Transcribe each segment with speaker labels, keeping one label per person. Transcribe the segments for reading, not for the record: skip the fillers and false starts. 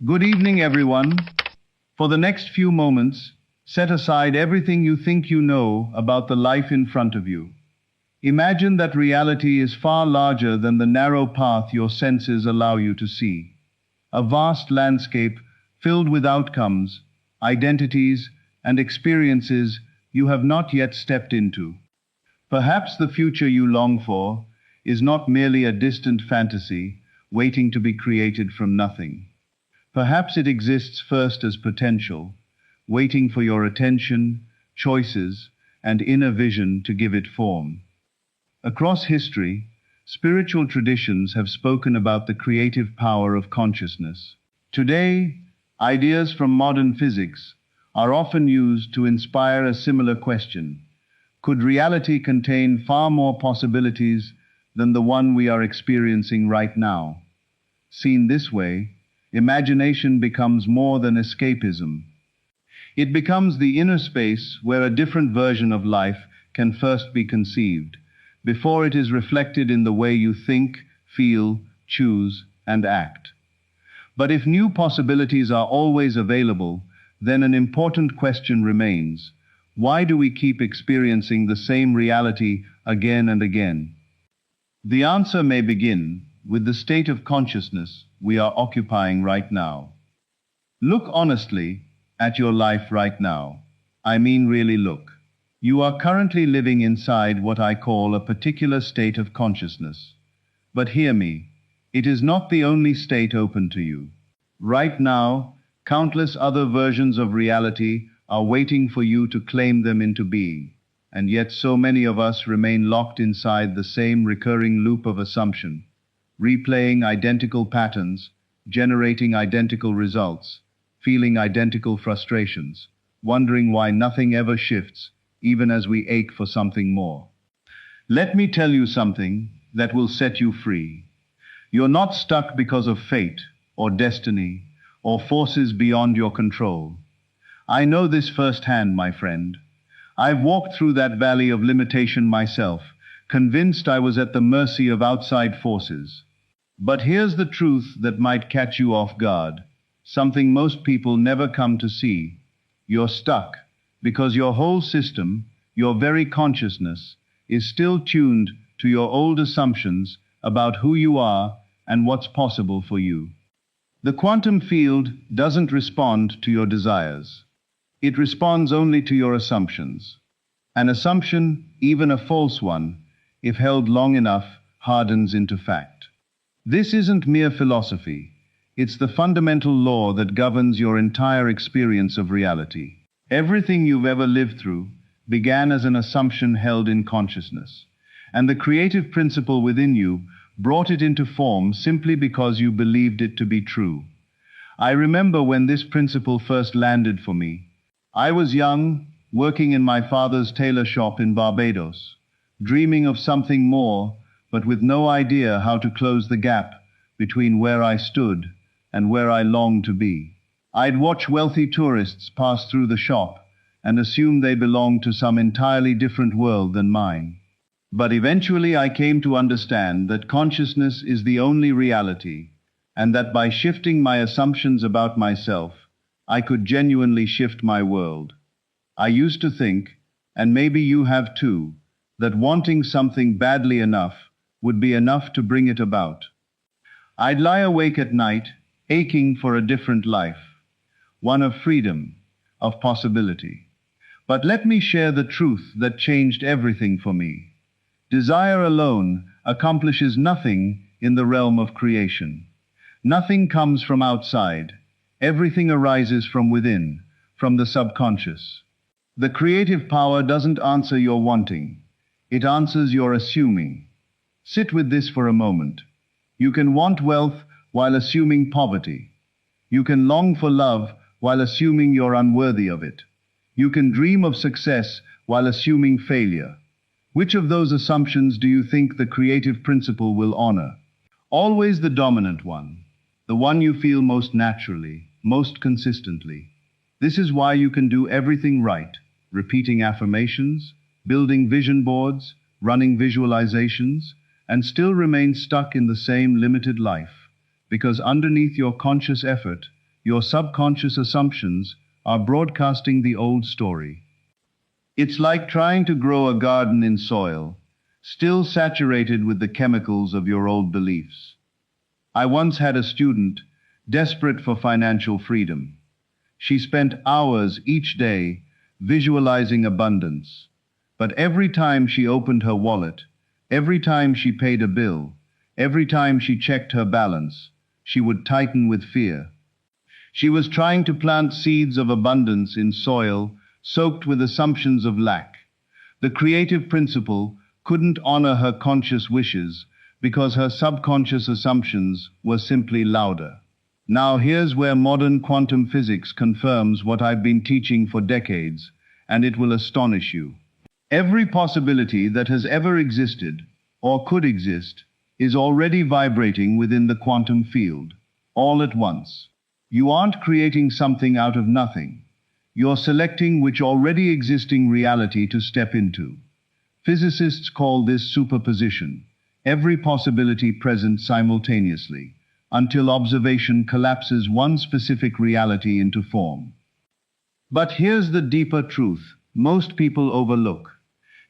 Speaker 1: Good evening, everyone. For the next few moments, set aside everything you think you know about the life in front of you. Imagine that reality is far larger than the narrow path your senses allow you to see. A vast landscape filled with outcomes, identities, and experiences you have not yet stepped into. Perhaps the future you long for is not merely a distant fantasy waiting to be created from nothing. Perhaps it exists first as potential, waiting for your attention, choices, and inner vision to give it form. Across history, spiritual traditions have spoken about the creative power of consciousness. Today, ideas from modern physics are often used to inspire a similar question. Could reality contain far more possibilities than the one we are experiencing right now? Seen this way, imagination becomes more than escapism. It becomes the inner space where a different version of life can first be conceived, before it is reflected in the way you think, feel, choose, and act. But if new possibilities are always available, then an important question remains. Why do we keep experiencing the same reality again and again? The answer may begin with the state of consciousness we are occupying right now. Look honestly at your life right now. I mean, really look. You are currently living inside what I call a particular state of consciousness. But hear me, it is not the only state open to you. Right now, countless other versions of reality are waiting for you to claim them into being. And yet so many of us remain locked inside the same recurring loop of assumption, replaying identical patterns, generating identical results, feeling identical frustrations, wondering why nothing ever shifts, even as we ache for something more. Let me tell you something that will set you free. You're not stuck because of fate, or destiny, or forces beyond your control. I know this firsthand, my friend. I've walked through that valley of limitation myself, convinced I was at the mercy of outside forces. But here's the truth that might catch you off guard, something most people never come to see. You're stuck because your whole system, your very consciousness, is still tuned to your old assumptions about who you are and what's possible for you. The quantum field doesn't respond to your desires. It responds only to your assumptions. An assumption, even a false one, if held long enough, hardens into fact. This isn't mere philosophy. It's the fundamental law that governs your entire experience of reality. Everything you've ever lived through began as an assumption held in consciousness, and the creative principle within you brought it into form simply because you believed it to be true. I remember when this principle first landed for me. I was young, working in my father's tailor shop in Barbados, dreaming of something more, but with no idea how to close the gap between where I stood and where I longed to be. I'd watch wealthy tourists pass through the shop and assume they belonged to some entirely different world than mine. But eventually I came to understand that consciousness is the only reality, and that by shifting my assumptions about myself, I could genuinely shift my world. I used to think, and maybe you have too, that wanting something badly enough would be enough to bring it about. I'd lie awake at night, aching for a different life, one of freedom, of possibility. But let me share the truth that changed everything for me. Desire alone accomplishes nothing in the realm of creation. Nothing comes from outside. Everything arises from within, from the subconscious. The creative power doesn't answer your wanting. It answers your assuming. Sit with this for a moment. You can want wealth while assuming poverty. You can long for love while assuming you're unworthy of it. You can dream of success while assuming failure. Which of those assumptions do you think the creative principle will honor? Always the dominant one, the one you feel most naturally, most consistently. This is why you can do everything right, repeating affirmations, building vision boards, running visualizations, and still remain stuck in the same limited life, because underneath your conscious effort, Your subconscious assumptions are broadcasting the old story. It's like trying to grow a garden in soil, still saturated with the chemicals of your old beliefs. I once had a student, desperate for financial freedom. She spent hours each day visualizing abundance. But every time she opened her wallet, every time she paid a bill, every time she checked her balance, she would tighten with fear. She was trying to plant seeds of abundance in soil soaked with assumptions of lack. The creative principle couldn't honor her conscious wishes because her subconscious assumptions were simply louder. Now here's where modern quantum physics confirms what I've been teaching for decades, and it will astonish you. Every possibility that has ever existed, or could exist, is already vibrating within the quantum field, all at once. You aren't creating something out of nothing. You're selecting which already existing reality to step into. Physicists call this superposition, every possibility present simultaneously, until observation collapses one specific reality into form. But here's the deeper truth most people overlook.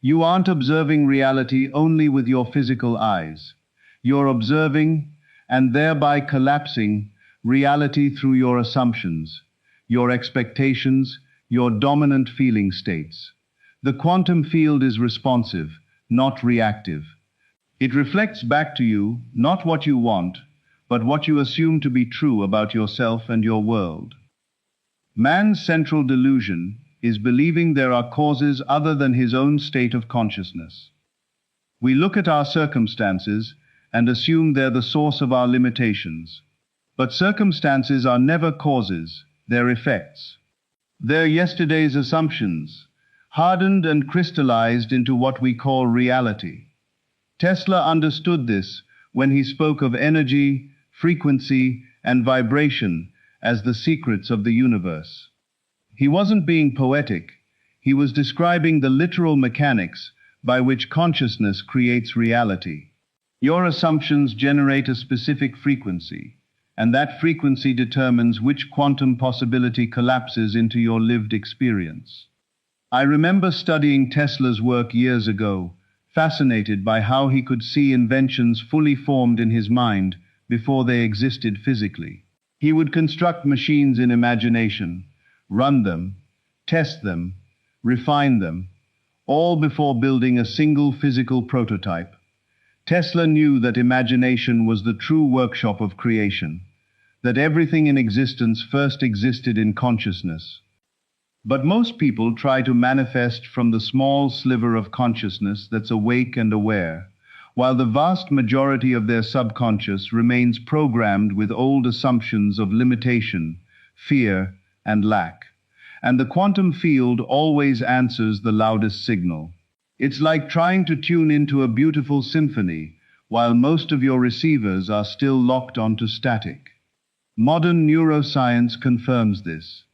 Speaker 1: You aren't observing reality only with your physical eyes. You're observing, and thereby collapsing, reality through your assumptions, your expectations, your dominant feeling states. The quantum field is responsive, not reactive. It reflects back to you not what you want, but what you assume to be true about yourself and your world. Man's central delusion is believing there are causes other than his own state of consciousness. We look at our circumstances and assume they're the source of our limitations. But circumstances are never causes, they're effects. They're yesterday's assumptions, hardened and crystallized into what we call reality. Tesla understood this when he spoke of energy, frequency, and vibration as the secrets of the universe. He wasn't being poetic, he was describing the literal mechanics by which consciousness creates reality. Your assumptions generate a specific frequency, and that frequency determines which quantum possibility collapses into your lived experience. I remember studying Tesla's work years ago, fascinated by how he could see inventions fully formed in his mind before they existed physically. He would construct machines in imagination, run them, test them, refine them, all before building a single physical prototype. Tesla knew that imagination was the true workshop of creation, that everything in existence first existed in consciousness. But most people try to manifest from the small sliver of consciousness that's awake and aware, while the vast majority of their subconscious remains programmed with old assumptions of limitation, fear, and lack. And the quantum field always answers the loudest signal. It's like trying to tune into a beautiful symphony, while most of your receivers are still locked onto static. Modern neuroscience confirms this.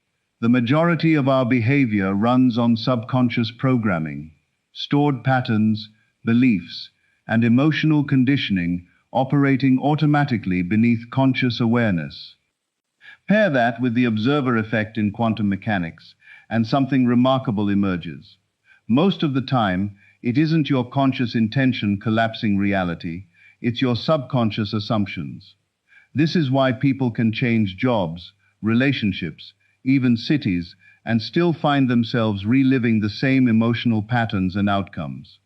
Speaker 1: The majority of our behavior runs on subconscious programming, stored patterns, beliefs, and emotional conditioning operating automatically beneath conscious awareness. Pair that with the observer effect in quantum mechanics, and something remarkable emerges. Most of the time, it isn't your conscious intention collapsing reality, it's your subconscious assumptions. This is why people can change jobs, relationships, even cities, and still find themselves reliving the same emotional patterns and outcomes.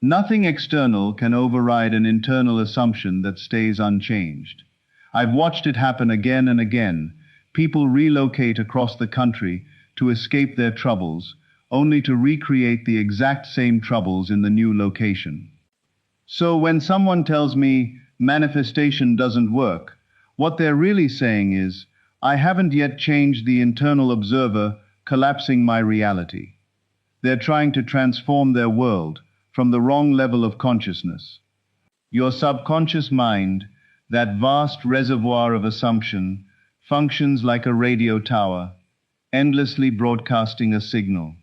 Speaker 1: Nothing external can override an internal assumption that stays unchanged. I've watched it happen again and again. People relocate across the country to escape their troubles, only to recreate the exact same troubles in the new location. So when someone tells me manifestation doesn't work, what they're really saying is, I haven't yet changed the internal observer collapsing my reality. They're trying to transform their world from the wrong level of consciousness. Your subconscious mind, that vast reservoir of assumption, functions like a radio tower, endlessly broadcasting a signal.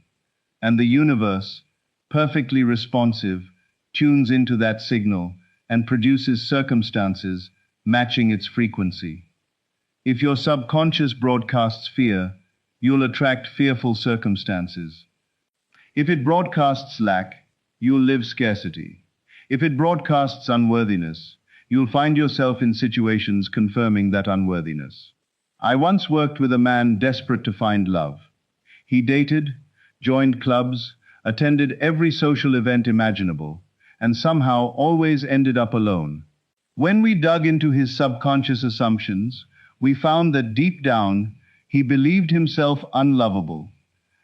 Speaker 1: And the universe, perfectly responsive, tunes into that signal and produces circumstances matching its frequency. If your subconscious broadcasts fear, you'll attract fearful circumstances. If it broadcasts lack, you'll live scarcity. If it broadcasts unworthiness, you'll find yourself in situations confirming that unworthiness. I once worked with a man desperate to find love. He dated, joined clubs, attended every social event imaginable, and somehow always ended up alone. When we dug into his subconscious assumptions, we found that deep down, he believed himself unlovable.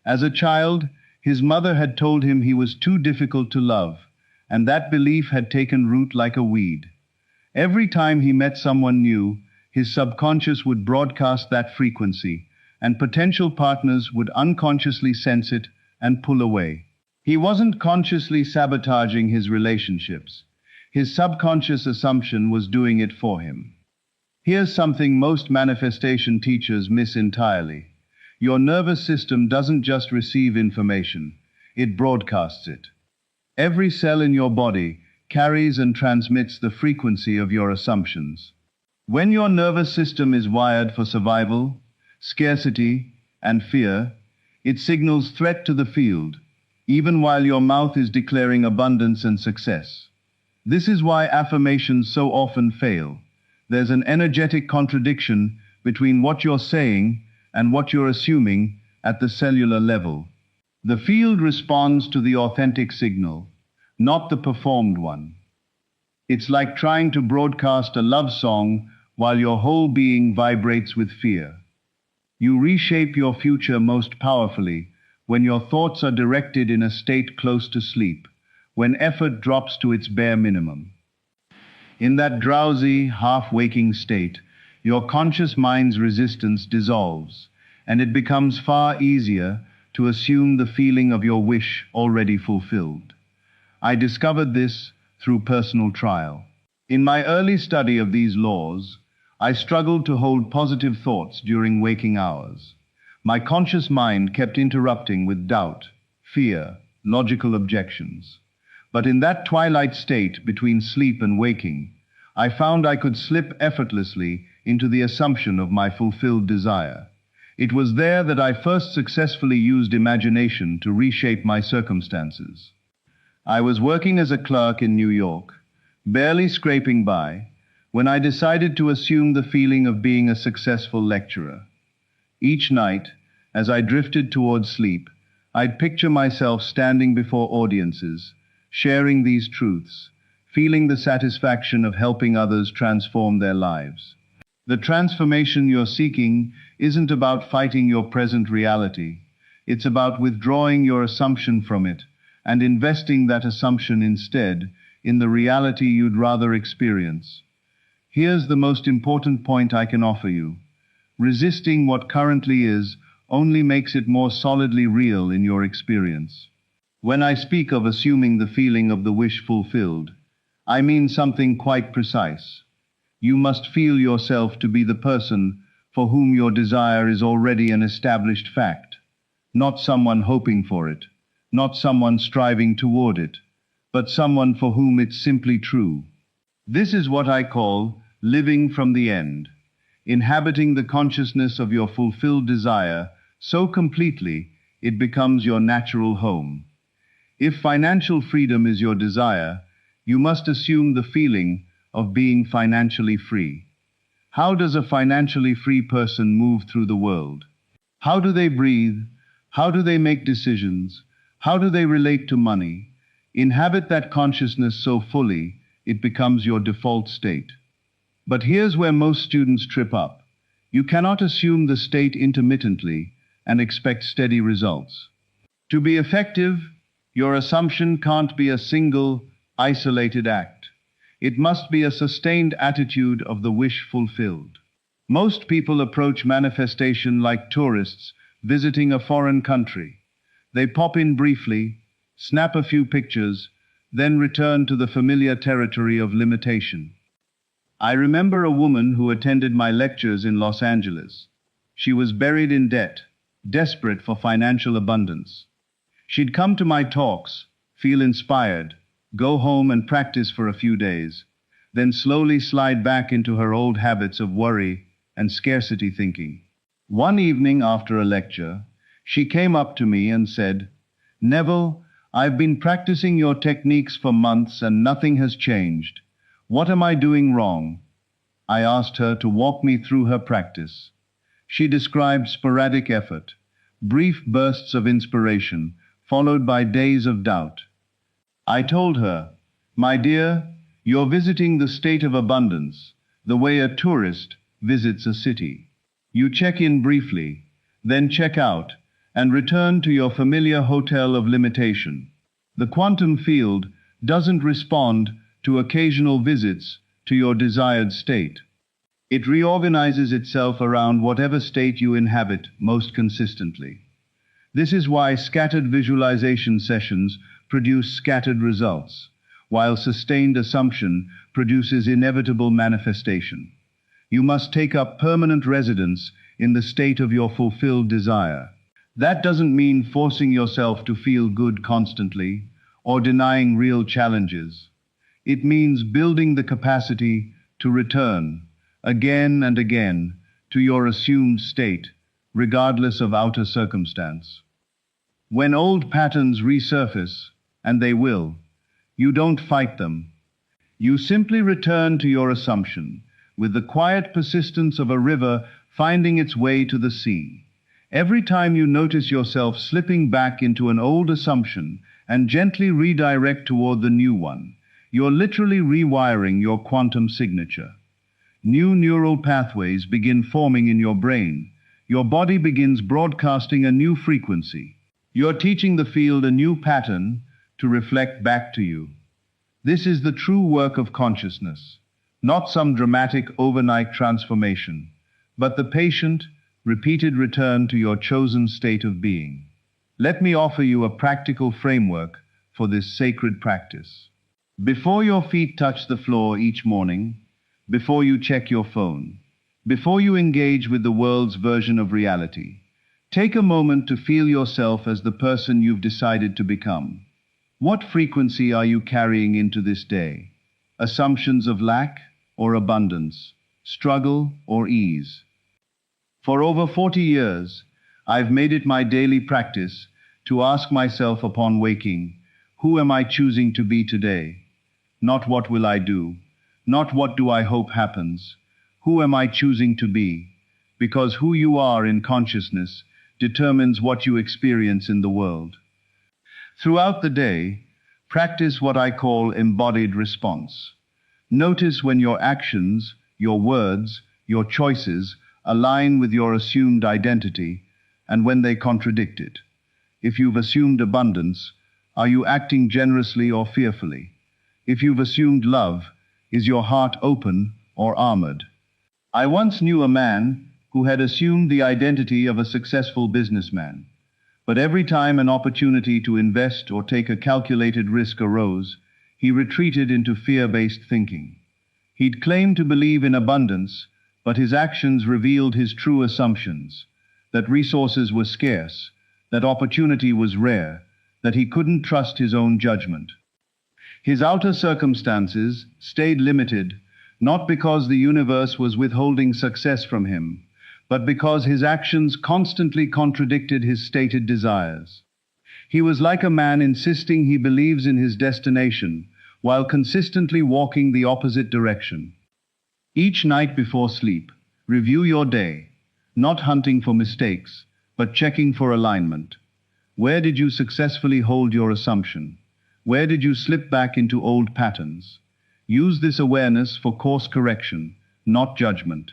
Speaker 1: As a child, his mother had told him he was too difficult to love, and that belief had taken root like a weed. Every time he met someone new, his subconscious would broadcast that frequency, and potential partners would unconsciously sense it and pull away. He wasn't consciously sabotaging his relationships. His subconscious assumption was doing it for him. Here's something most manifestation teachers miss entirely. Your nervous system doesn't just receive information, it broadcasts it. Every cell in your body carries and transmits the frequency of your assumptions. When your nervous system is wired for survival, scarcity, and fear, it signals threat to the field, even while your mouth is declaring abundance and success. This is why affirmations so often fail. There's an energetic contradiction between what you're saying and what you're assuming at the cellular level. The field responds to the authentic signal, not the performed one. It's like trying to broadcast a love song while your whole being vibrates with fear. You reshape your future most powerfully when your thoughts are directed in a state close to sleep, when effort drops to its bare minimum. In that drowsy, half-waking state, your conscious mind's resistance dissolves, and it becomes far easier to assume the feeling of your wish already fulfilled. I discovered this through personal trial. In my early study of these laws, I struggled to hold positive thoughts during waking hours. My conscious mind kept interrupting with doubt, fear, logical objections. But in that twilight state between sleep and waking, I found I could slip effortlessly into the assumption of my fulfilled desire. It was there that I first successfully used imagination to reshape my circumstances. I was working as a clerk in New York, barely scraping by, when I decided to assume the feeling of being a successful lecturer. Each night, as I drifted towards sleep, I'd picture myself standing before audiences, sharing these truths, feeling the satisfaction of helping others transform their lives. The transformation you're seeking isn't about fighting your present reality. It's about withdrawing your assumption from it and investing that assumption instead in the reality you'd rather experience. Here's the most important point I can offer you. Resisting what currently is only makes it more solidly real in your experience. When I speak of assuming the feeling of the wish fulfilled, I mean something quite precise. You must feel yourself to be the person for whom your desire is already an established fact, not someone hoping for it, not someone striving toward it, but someone for whom it's simply true. This is what I call living from the end, inhabiting the consciousness of your fulfilled desire so completely it becomes your natural home. If financial freedom is your desire, you must assume the feeling of being financially free. How does a financially free person move through the world? How do they breathe? How do they make decisions? How do they relate to money? Inhabit that consciousness so fully, it becomes your default state. But here's where most students trip up. You cannot assume the state intermittently and expect steady results. To be effective, your assumption can't be a single, isolated act. It must be a sustained attitude of the wish fulfilled. Most people approach manifestation like tourists visiting a foreign country. They pop in briefly, snap a few pictures, then return to the familiar territory of limitation. I remember a woman who attended my lectures in Los Angeles. She was buried in debt, desperate for financial abundance. She'd come to my talks, feel inspired, go home and practice for a few days, then slowly slide back into her old habits of worry, and scarcity thinking. One evening after a lecture, she came up to me and said, "Neville, I've been practicing your techniques for months and nothing has changed. What am I doing wrong?" I asked her to walk me through her practice. She described sporadic effort, brief bursts of inspiration, followed by days of doubt. I told her, "My dear, you're visiting the state of abundance, the way a tourist visits a city. You check in briefly, then check out, and return to your familiar hotel of limitation. The quantum field doesn't respond to occasional visits to your desired state. It reorganizes itself around whatever state you inhabit most consistently. This is why scattered visualization sessions produce scattered results, while sustained assumption produces inevitable manifestation. You must take up permanent residence in the state of your fulfilled desire. That doesn't mean forcing yourself to feel good constantly or denying real challenges. It means building the capacity to return again and again to your assumed state, regardless of outer circumstance. When old patterns resurface, and they will, you don't fight them. You simply return to your assumption, with the quiet persistence of a river finding its way to the sea. Every time you notice yourself slipping back into an old assumption and gently redirect toward the new one, you're literally rewiring your quantum signature. New neural pathways begin forming in your brain. Your body begins broadcasting a new frequency. You're teaching the field a new pattern to reflect back to you. This is the true work of consciousness, not some dramatic overnight transformation, but the patient, repeated return to your chosen state of being. Let me offer you a practical framework for this sacred practice. Before your feet touch the floor each morning, before you check your phone, before you engage with the world's version of reality, take a moment to feel yourself as the person you've decided to become. What frequency are you carrying into this day? Assumptions of lack or abundance, struggle or ease? For over 40 years, I've made it my daily practice to ask myself upon waking, who am I choosing to be today? Not what will I do? Not what do I hope happens? Who am I choosing to be? Because who you are in consciousness determines what you experience in the world. Throughout the day, practice what I call embodied response. Notice when your actions, your words, your choices align with your assumed identity and when they contradict it. If you've assumed abundance, are you acting generously or fearfully? If you've assumed love, is your heart open or armored? I once knew a man who had assumed the identity of a successful businessman. But every time an opportunity to invest or take a calculated risk arose, he retreated into fear-based thinking. He'd claimed to believe in abundance, but his actions revealed his true assumptions, that resources were scarce, that opportunity was rare, that he couldn't trust his own judgment. His outer circumstances stayed limited, not because the universe was withholding success from him, but because his actions constantly contradicted his stated desires. He was like a man insisting he believes in his destination, while consistently walking the opposite direction. Each night before sleep, review your day, not hunting for mistakes, but checking for alignment. Where did you successfully hold your assumption? Where did you slip back into old patterns? Use this awareness for course correction, not judgment.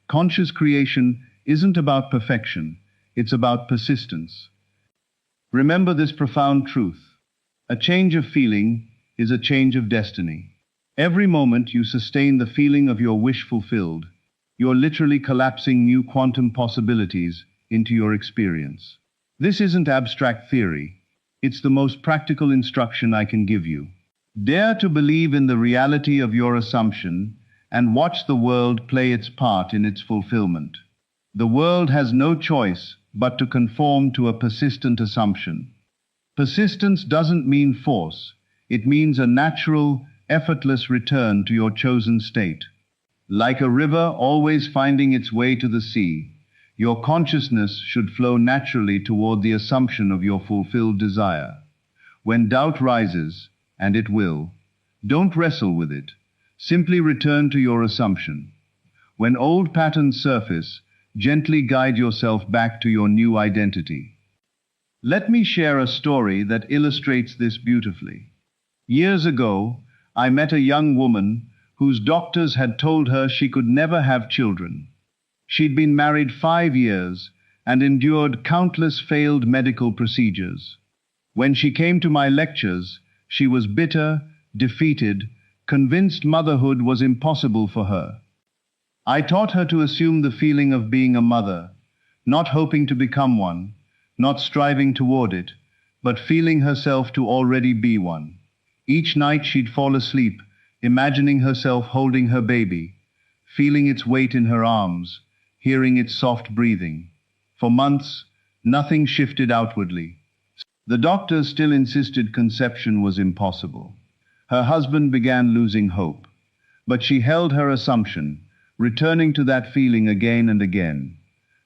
Speaker 1: Conscious creation isn't about perfection, it's about persistence. Remember this profound truth. A change of feeling is a change of destiny. Every moment you sustain the feeling of your wish fulfilled, you're literally collapsing new quantum possibilities into your experience. This isn't abstract theory. It's the most practical instruction I can give you. Dare to believe in the reality of your assumption and watch the world play its part in its fulfillment. The world has no choice but to conform to a persistent assumption. Persistence doesn't mean force. It means a natural, effortless return to your chosen state. Like a river always finding its way to the sea, your consciousness should flow naturally toward the assumption of your fulfilled desire. When doubt rises, and it will, don't wrestle with it. Simply return to your assumption. When old patterns surface, gently guide yourself back to your new identity. Let me share a story that illustrates this beautifully. Years ago, I met a young woman whose doctors had told her she could never have children. She'd been married 5 years and endured countless failed medical procedures. When she came to my lectures, she was bitter, defeated, convinced motherhood was impossible for her. I taught her to assume the feeling of being a mother, not hoping to become one, not striving toward it, but feeling herself to already be one. Each night she'd fall asleep, imagining herself holding her baby, feeling its weight in her arms, hearing its soft breathing. For months, nothing shifted outwardly. The doctors still insisted conception was impossible. Her husband began losing hope. But she held her assumption, returning to that feeling again and again.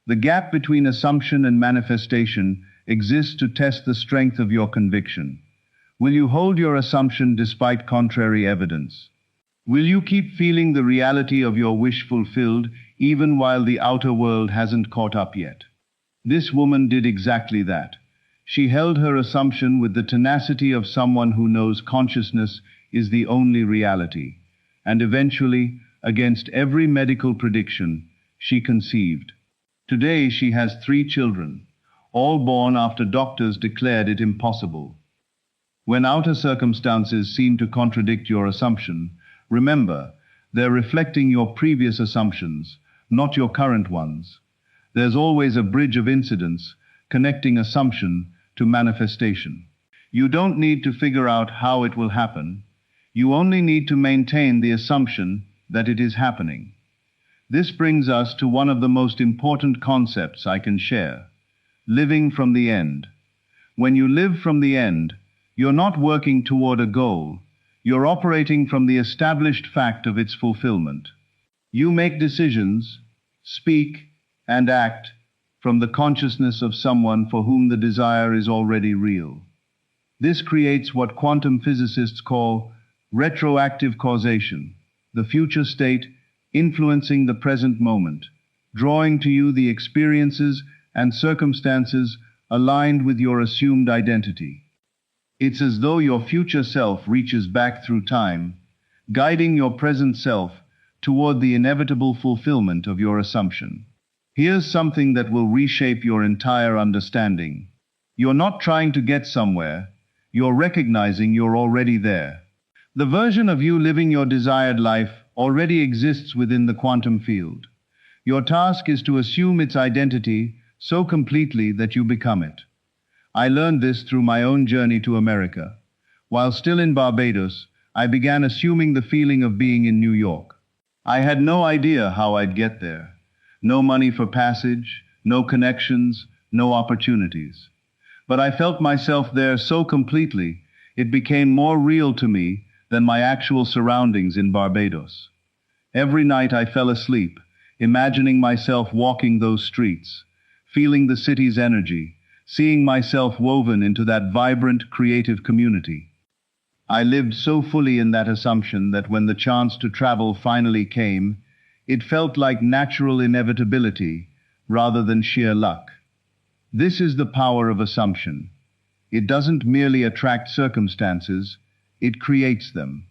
Speaker 1: The gap between assumption and manifestation exists to test the strength of your conviction. Will you hold your assumption despite contrary evidence? Will you keep feeling the reality of your wish fulfilled even while the outer world hasn't caught up yet? This woman did exactly that. She held her assumption with the tenacity of someone who knows consciousness is the only reality. And eventually, against every medical prediction, she conceived. Today she has 3 children, all born after doctors declared it impossible. When outer circumstances seem to contradict your assumption, remember, they're reflecting your previous assumptions, not your current ones. There's always a bridge of incidents connecting assumption to manifestation. You don't need to figure out how it will happen. You only need to maintain the assumption that it is happening. This brings us to one of the most important concepts I can share: living from the end. When you live from the end, you're not working toward a goal. You're operating from the established fact of its fulfillment. You make decisions, speak, and act from the consciousness of someone for whom the desire is already real. This creates what quantum physicists call retroactive causation, the future state influencing the present moment, drawing to you the experiences and circumstances aligned with your assumed identity. It's as though your future self reaches back through time, guiding your present self toward the inevitable fulfillment of your assumption. Here's something that will reshape your entire understanding. You're not trying to get somewhere, you're recognizing you're already there. The version of you living your desired life already exists within the quantum field. Your task is to assume its identity so completely that you become it. I learned this through my own journey to America. While still in Barbados, I began assuming the feeling of being in New York. I had no idea how I'd get there. No money for passage, no connections, no opportunities. But I felt myself there so completely, it became more real to me than my actual surroundings in Barbados. Every night I fell asleep, imagining myself walking those streets, feeling the city's energy, seeing myself woven into that vibrant, creative community. I lived so fully in that assumption that when the chance to travel finally came, it felt like natural inevitability rather than sheer luck. This is the power of assumption. It doesn't merely attract circumstances, it creates them.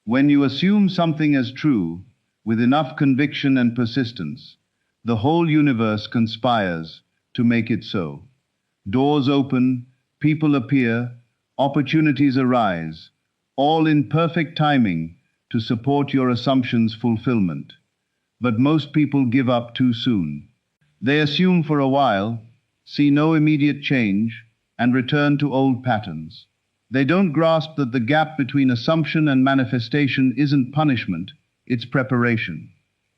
Speaker 1: When you assume something as true, with enough conviction and persistence, the whole universe conspires to make it so. Doors open, people appear, opportunities arise, all in perfect timing to support your assumption's fulfillment. But most people give up too soon. They assume for a while, see no immediate change, and return to old patterns. They don't grasp that the gap between assumption and manifestation isn't punishment, it's preparation.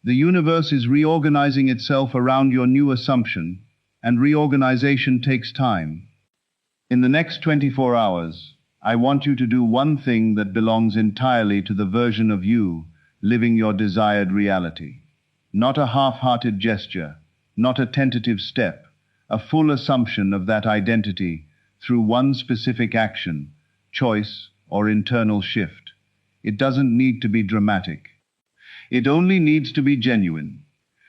Speaker 1: The universe is reorganizing itself around your new assumption, and reorganization takes time. In the next 24 hours, I want you to do one thing that belongs entirely to the version of you living your desired reality. Not a half-hearted gesture, not a tentative step, a full assumption of that identity through one specific action, choice, or internal shift. It doesn't need to be dramatic. It only needs to be genuine.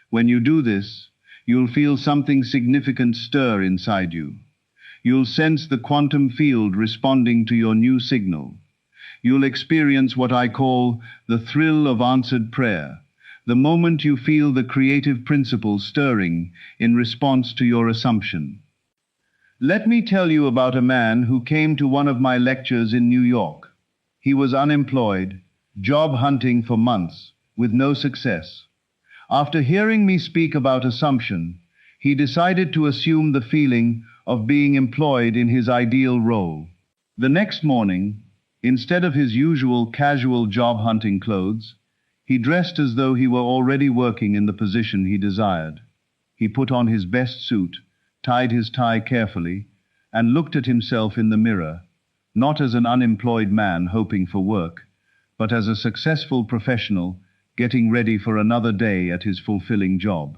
Speaker 1: When you do this, you'll feel something significant stir inside you. You'll sense the quantum field responding to your new signal. You'll experience what I call the thrill of answered prayer, the moment you feel the creative principle stirring in response to your assumption. Let me tell you about a man who came to one of my lectures in New York. He was unemployed, job hunting for months, with no success. After hearing me speak about assumption, he decided to assume the feeling of being employed in his ideal role. The next morning, instead of his usual casual job hunting clothes, he dressed as though he were already working in the position he desired. He put on his best suit, tied his tie carefully, and looked at himself in the mirror, not as an unemployed man hoping for work, but as a successful professional getting ready for another day at his fulfilling job.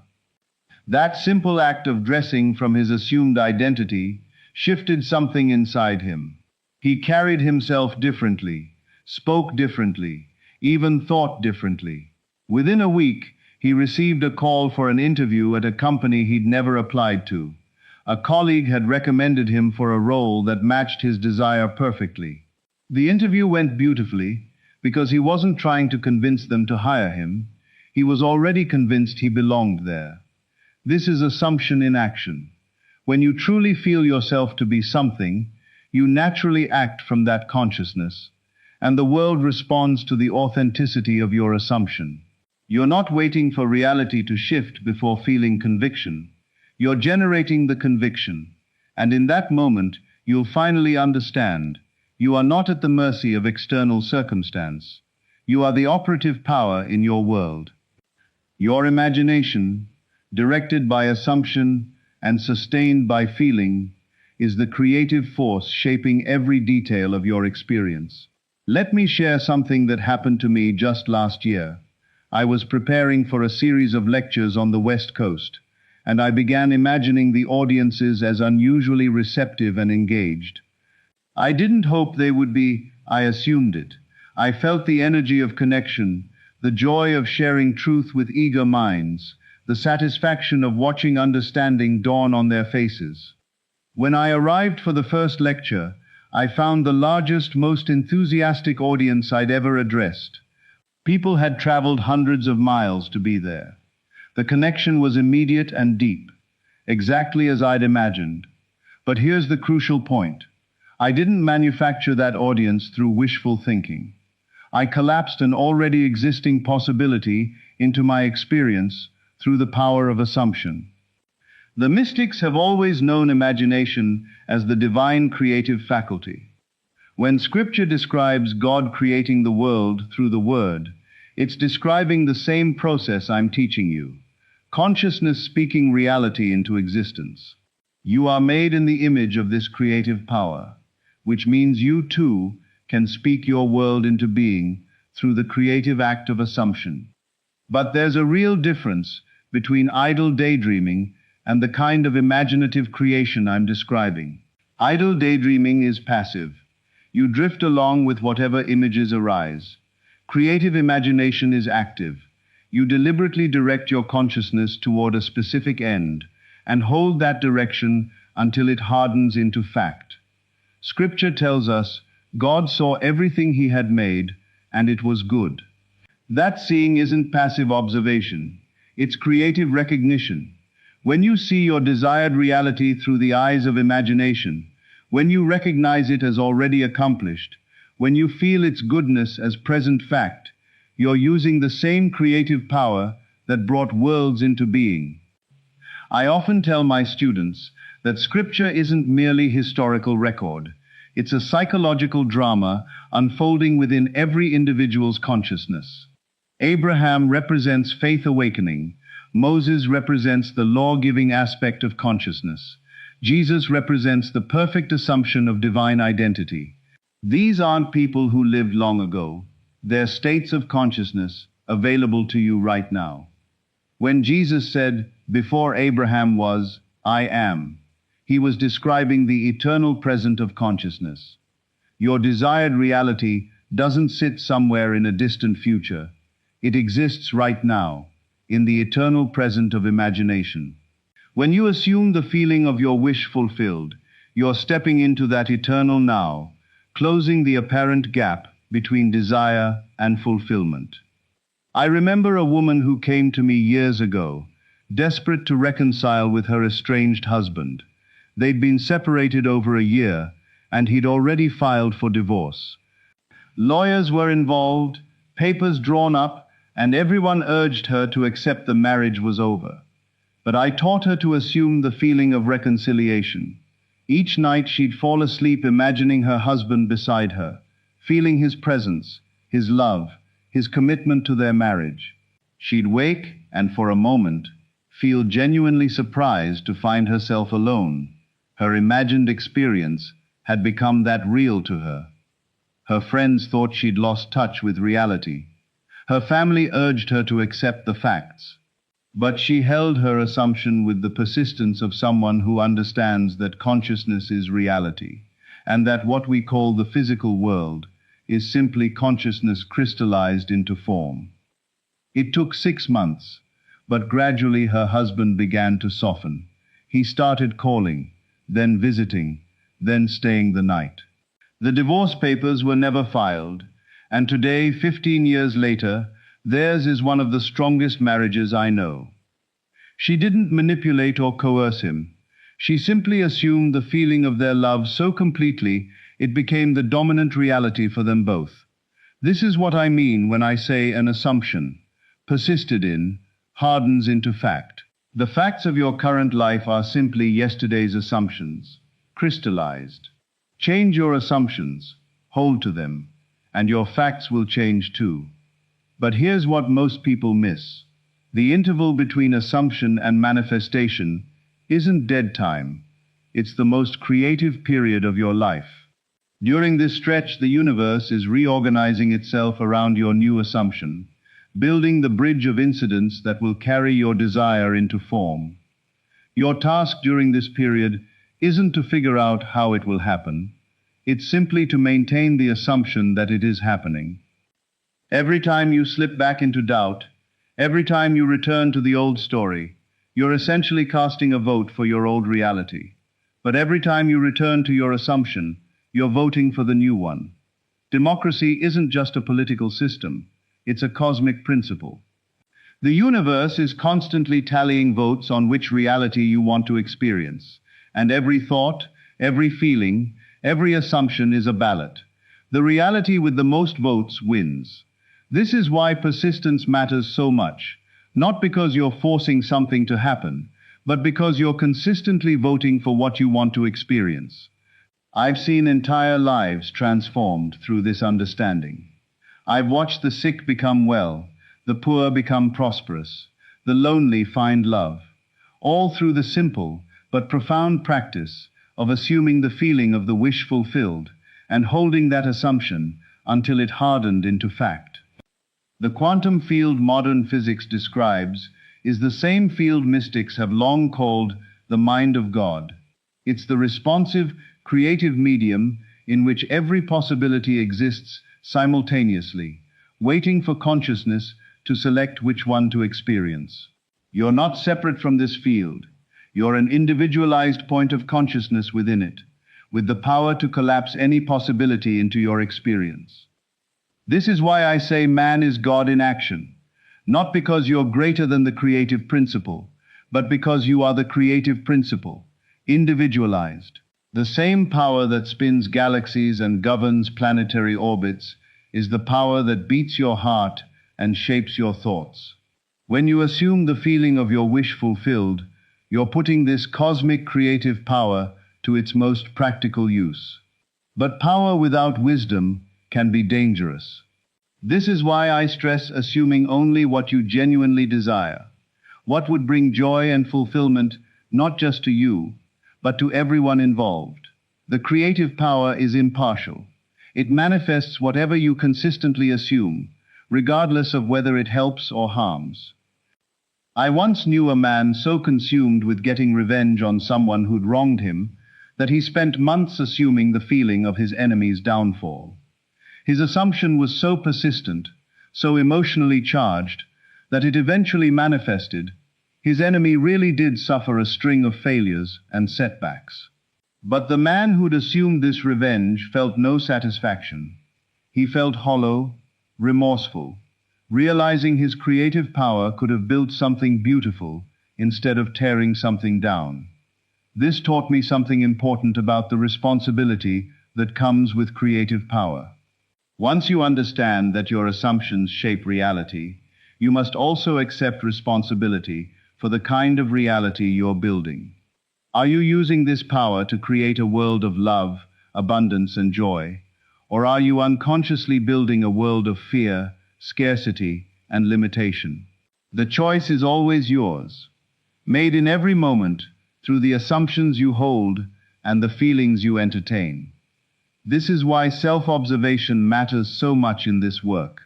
Speaker 1: That simple act of dressing from his assumed identity shifted something inside him. He carried himself differently, spoke differently, even thought differently. Within a week, he received a call for an interview at a company he'd never applied to. A colleague had recommended him for a role that matched his desire perfectly. The interview went beautifully because he wasn't trying to convince them to hire him. He was already convinced he belonged there. This is assumption in action. When you truly feel yourself to be something, you naturally act from that consciousness, and the world responds to the authenticity of your assumption. You're not waiting for reality to shift before feeling conviction. You're generating the conviction, and in that moment, you'll finally understand you are not at the mercy of external circumstance. You are the operative power in your world. Your imagination, directed by assumption and sustained by feeling, is the creative force shaping every detail of your experience. Let me share something that happened to me just last year. I was preparing for a series of lectures on the West Coast, and I began imagining the audiences as unusually receptive and engaged. I didn't hope they would be, I assumed it. I felt the energy of connection, the joy of sharing truth with eager minds, the satisfaction of watching understanding dawn on their faces. When I arrived for the first lecture, I found the largest, most enthusiastic audience I'd ever addressed. People had traveled hundreds of miles to be there. The connection was immediate and deep, exactly as I'd imagined. But here's the crucial point. I didn't manufacture that audience through wishful thinking. I collapsed an already existing possibility into my experience through the power of assumption. The mystics have always known imagination as the divine creative faculty. When Scripture describes God creating the world through the Word, it's describing the same process I'm teaching you. Consciousness speaking reality into existence. You are made in the image of this creative power, which means you too can speak your world into being through the creative act of assumption. But there's a real difference between idle daydreaming and the kind of imaginative creation I'm describing. Idle daydreaming is passive. You drift along with whatever images arise. Creative imagination is active. You deliberately direct your consciousness toward a specific end and hold that direction until it hardens into fact. Scripture tells us God saw everything He had made, and it was good. That seeing isn't passive observation. It's creative recognition. When you see your desired reality through the eyes of imagination, when you recognize it as already accomplished, when you feel its goodness as present fact, you're using the same creative power that brought worlds into being. I often tell my students that Scripture isn't merely historical record. It's a psychological drama unfolding within every individual's consciousness. Abraham represents faith awakening. Moses represents the law-giving aspect of consciousness. Jesus represents the perfect assumption of divine identity. These aren't people who lived long ago. They're states of consciousness, available to you right now. When Jesus said, "Before Abraham was, I am," he was describing the eternal present of consciousness. Your desired reality doesn't sit somewhere in a distant future. It exists right now, in the eternal present of imagination. When you assume the feeling of your wish fulfilled, you're stepping into that eternal now, closing the apparent gap between desire and fulfillment. I remember a woman who came to me years ago, desperate to reconcile with her estranged husband. They'd been separated over a year, and he'd already filed for divorce. Lawyers were involved, papers drawn up, and everyone urged her to accept the marriage was over. But I taught her to assume the feeling of reconciliation. Each night she'd fall asleep imagining her husband beside her, feeling his presence, his love, his commitment to their marriage. She'd wake and for a moment feel genuinely surprised to find herself alone. Her imagined experience had become that real to her. Her friends thought she'd lost touch with reality. Her family urged her to accept the facts. But she held her assumption with the persistence of someone who understands that consciousness is reality, and that what we call the physical world is simply consciousness crystallized into form. It took 6 months, but gradually her husband began to soften. He started calling, then visiting, then staying the night. The divorce papers were never filed, and today, 15 years later, theirs is one of the strongest marriages I know. She didn't manipulate or coerce him. She simply assumed the feeling of their love so completely it became the dominant reality for them both. This is what I mean when I say an assumption, persisted in, hardens into fact. The facts of your current life are simply yesterday's assumptions, crystallized. Change your assumptions, hold to them, and your facts will change too. But here's what most people miss. The interval between assumption and manifestation isn't dead time. It's the most creative period of your life. During this stretch, the universe is reorganizing itself around your new assumption, building the bridge of incidents that will carry your desire into form. Your task during this period isn't to figure out how it will happen. It's simply to maintain the assumption that it is happening. Every time you slip back into doubt, every time you return to the old story, you're essentially casting a vote for your old reality. But every time you return to your assumption, you're voting for the new one. Democracy isn't just a political system, it's a cosmic principle. The universe is constantly tallying votes on which reality you want to experience, and every thought, every feeling, every assumption is a ballot. The reality with the most votes wins. This is why persistence matters so much, not because you're forcing something to happen, but because you're consistently voting for what you want to experience. I've seen entire lives transformed through this understanding. I've watched the sick become well, the poor become prosperous, the lonely find love, all through the simple but profound practice of assuming the feeling of the wish fulfilled and holding that assumption until it hardened into fact. The quantum field modern physics describes is the same field mystics have long called the mind of God. It's the responsive, creative medium in which every possibility exists simultaneously, waiting for consciousness to select which one to experience. You're not separate from this field. You're an individualized point of consciousness within it, with the power to collapse any possibility into your experience. This is why I say man is God in action, not because you're greater than the creative principle, but because you are the creative principle, individualized. The same power that spins galaxies and governs planetary orbits is the power that beats your heart and shapes your thoughts. When you assume the feeling of your wish fulfilled, you're putting this cosmic creative power to its most practical use. But power without wisdom can be dangerous. This is why I stress assuming only what you genuinely desire, what would bring joy and fulfillment not just to you, but to everyone involved. The creative power is impartial. It manifests whatever you consistently assume, regardless of whether it helps or harms. I once knew a man so consumed with getting revenge on someone who'd wronged him that he spent months assuming the feeling of his enemy's downfall. His assumption was so persistent, so emotionally charged, that it eventually manifested. His enemy really did suffer a string of failures and setbacks. But the man who'd assumed this revenge felt no satisfaction. He felt hollow, remorseful, realizing his creative power could have built something beautiful instead of tearing something down. This taught me something important about the responsibility that comes with creative power. Once you understand that your assumptions shape reality, you must also accept responsibility for the kind of reality you're building. Are you using this power to create a world of love, abundance, and joy? Or are you unconsciously building a world of fear, scarcity, and limitation? The choice is always yours, made in every moment through the assumptions you hold and the feelings you entertain. This is why self-observation matters so much in this work.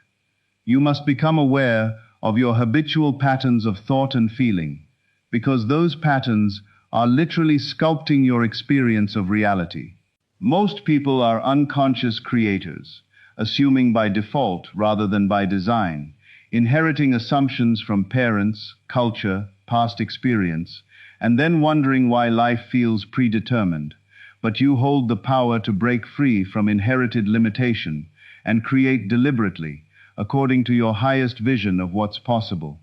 Speaker 1: You must become aware of your habitual patterns of thought and feeling, because those patterns are literally sculpting your experience of reality. Most people are unconscious creators, assuming by default rather than by design, inheriting assumptions from parents, culture, past experience, and then wondering why life feels predetermined. But you hold the power to break free from inherited limitation and create deliberately, according to your highest vision of what's possible.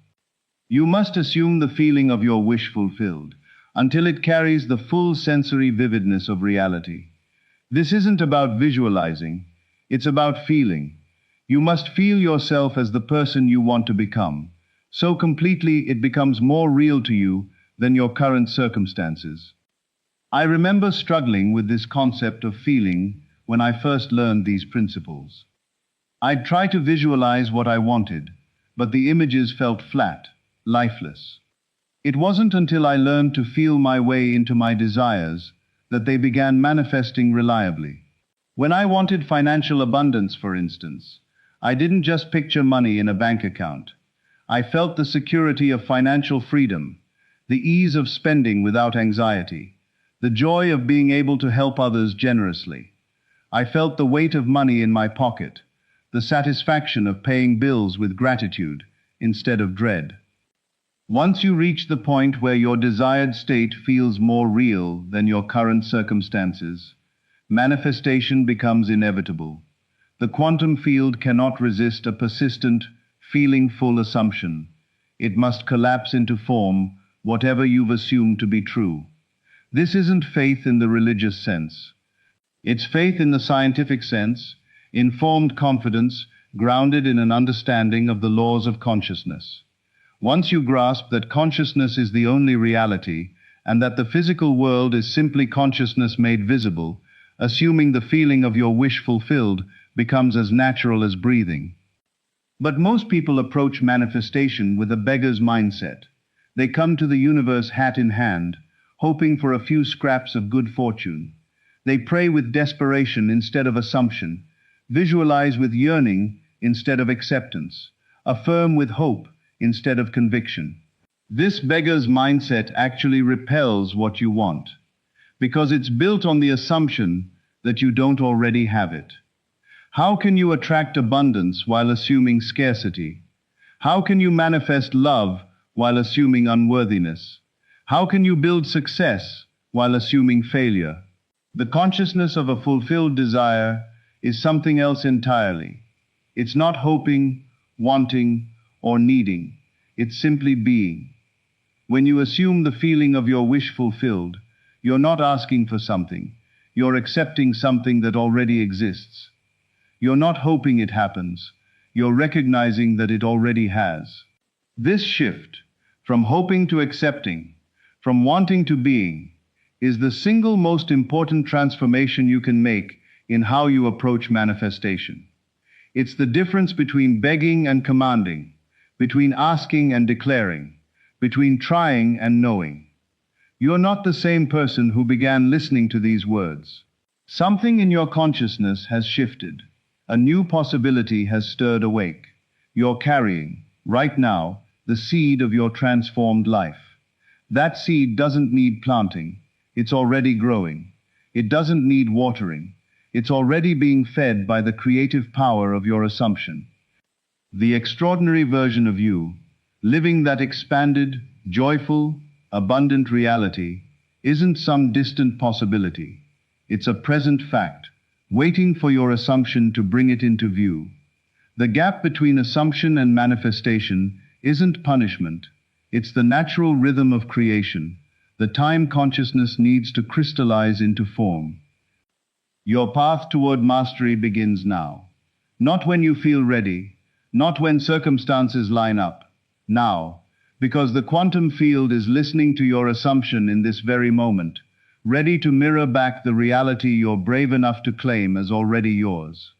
Speaker 1: You must assume the feeling of your wish fulfilled, until it carries the full sensory vividness of reality. This isn't about visualizing, it's about feeling. You must feel yourself as the person you want to become, so completely it becomes more real to you than your current circumstances. I remember struggling with this concept of feeling when I first learned these principles. I'd try to visualize what I wanted, but the images felt flat, lifeless. It wasn't until I learned to feel my way into my desires that they began manifesting reliably. When I wanted financial abundance, for instance, I didn't just picture money in a bank account. I felt the security of financial freedom, the ease of spending without anxiety, the joy of being able to help others generously. I felt the weight of money in my pocket, the satisfaction of paying bills with gratitude instead of dread. Once you reach the point where your desired state feels more real than your current circumstances, manifestation becomes inevitable. The quantum field cannot resist a persistent, feeling-full assumption. It must collapse into form, whatever you've assumed to be true. This isn't faith in the religious sense. It's faith in the scientific sense, informed confidence grounded in an understanding of the laws of consciousness. Once you grasp that consciousness is the only reality, and that the physical world is simply consciousness made visible, assuming the feeling of your wish fulfilled becomes as natural as breathing. But most people approach manifestation with a beggar's mindset. They come to the universe hat in hand, hoping for a few scraps of good fortune. They pray with desperation instead of assumption, visualize with yearning instead of acceptance, affirm with hope instead of conviction. This beggar's mindset actually repels what you want, because it's built on the assumption that you don't already have it. How can you attract abundance while assuming scarcity? How can you manifest love while assuming unworthiness? How can you build success while assuming failure? The consciousness of a fulfilled desire is something else entirely. It's not hoping, wanting, or needing. It's simply being. When you assume the feeling of your wish fulfilled, you're not asking for something. You're accepting something that already exists. You're not hoping it happens. You're recognizing that it already has. This shift, from hoping to accepting, from wanting to being, is the single most important transformation you can make in how you approach manifestation. It's the difference between begging and commanding, between asking and declaring, between trying and knowing. You're not the same person who began listening to these words. Something in your consciousness has shifted. A new possibility has stirred awake. You're carrying, right now, the seed of your transformed life. That seed doesn't need planting. It's already growing. It doesn't need watering. It's already being fed by the creative power of your assumption. The extraordinary version of you, living that expanded, joyful, abundant reality, isn't some distant possibility. It's a present fact, waiting for your assumption to bring it into view. The gap between assumption and manifestation isn't punishment. It's the natural rhythm of creation, the time consciousness needs to crystallize into form. Your path toward mastery begins now. Not when you feel ready, not when circumstances line up. Now, because the quantum field is listening to your assumption in this very moment, ready to mirror back the reality you're brave enough to claim as already yours.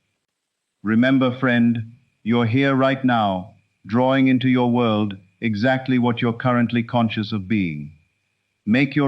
Speaker 1: Remember, friend, you're here right now, drawing into your world exactly what you're currently conscious of being. Make your